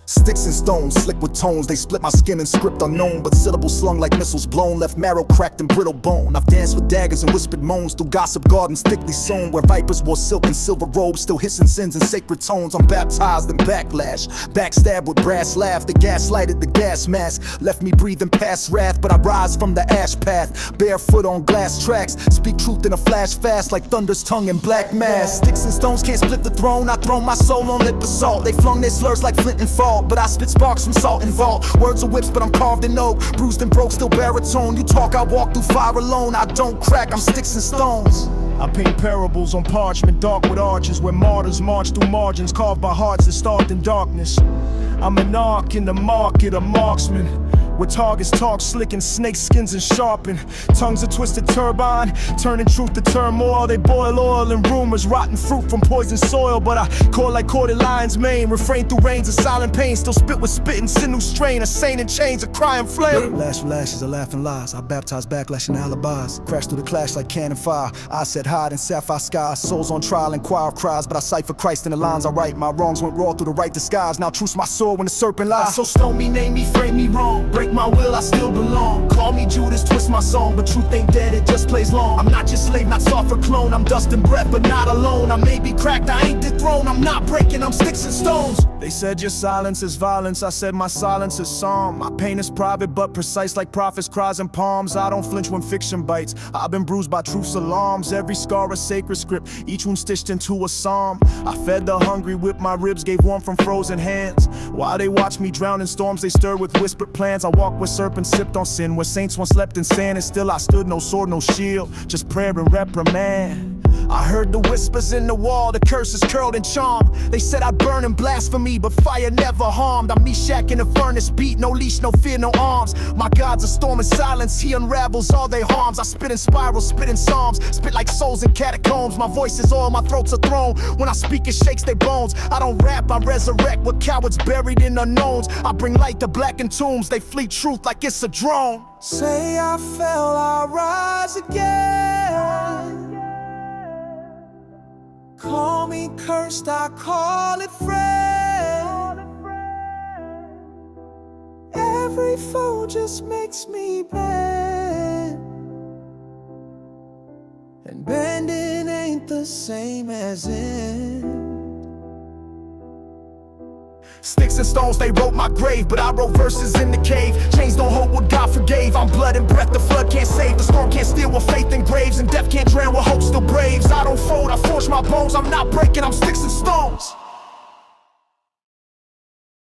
Sticks and stones, slick with tones, they split my skin in script unknown. But syllables slung like missiles blown, left marrow cracked and brittle bone. I've danced with daggers and whispered moans through gossip gardens thickly sown, where vipers wore silk and silver robes, still hissing sins and sacred tones. I'm baptized in backlash, backstabbed with brass laugh. The gaslighted, the gas mask left me breathing past wrath, but I rise from the ash path, barefoot on glass tracks. Speak truth in a flash fast like thunder's tongue in black mass. Sticks and stones can't split the throne, I throw my soul on lip basalt. They flung their slurs like flint and fall, but I spit sparks from salt and vault. Words are whips, but I'm carved in oak, bruised and broke, still baritone. You talk, I walk through fire alone. I don't crack, I'm sticks and stones. I paint parables on parchment, dark with arches, where martyrs march through margins, carved by hearts that starved in darkness. I'm an arc in the market, a marksman, where targets talk slick and snake skins and sharpen. Tongues a twisted turbine, turning truth to turmoil. They boil oil and rumors, rotten fruit from poisoned soil. But I call like corded lion's mane, refrain through rains of silent pain. Still spit with spitting sinew strain, a saint in chains, a crying flame. Lash for lashes, a laughing lies. I baptize backlash and alibis. Crash through the clash like cannon fire. I set hide in sapphire skies. Souls on trial and choir of cries, but I cipher Christ in the lines I write. My wrongs went raw through the right disguise. Now truth's my sword when the serpent lies. So stone me, name me, frame me wrong. Break my will, I still belong. Call me Judas, twist my song, but truth ain't dead, it just plays long. I'm not your slave, not soft or clone. I'm dust and breath, but not alone. I may be cracked, I ain't dethroned. I'm not breaking, I'm sticks and stones. They said your silence is violence, I said my silence is psalm. My pain is private but precise like prophets' cries and palms. I don't flinch when fiction bites, I've been bruised by truth's alarms. Every scar a sacred script, each one stitched into a psalm. I fed the hungry with my ribs, gave warmth from frozen hands. While they watched me drown in storms, they stirred with whispered plans. I walked where serpents sipped on sin, where saints once slept in sand. And still I stood, no sword, no shield, just prayer and reprimand. I heard the whispers in the wall, the curses curled in charm. They said I'd burn in blasphemy, but fire never harmed. I'm Meshach in the furnace, beat, no leash, no fear, no arms. My God's a storm in silence, he unravels all their harms. I spit in spirals, spit in psalms, spit like souls in catacombs. My voice is oil, my throat's a throne. When I speak, it shakes their bones. I don't rap, I resurrect what cowards buried in unknowns. I bring light to blackened tombs, they flee truth like it's a drone. Say I fell, I'll rise again. Call me cursed, I call it friend. Every foe just makes me bend, and bending ain't the same as in. Sticks and stones, they wrote my grave, but I wrote verses in the cave. Chains don't hold what God forgave. I'm blood and breath, the flood can't save. The storm can't steal what faith engraves, and death can't drown what hope still braves. I don't fold, I forge my bones. I'm not breaking, I'm sticks and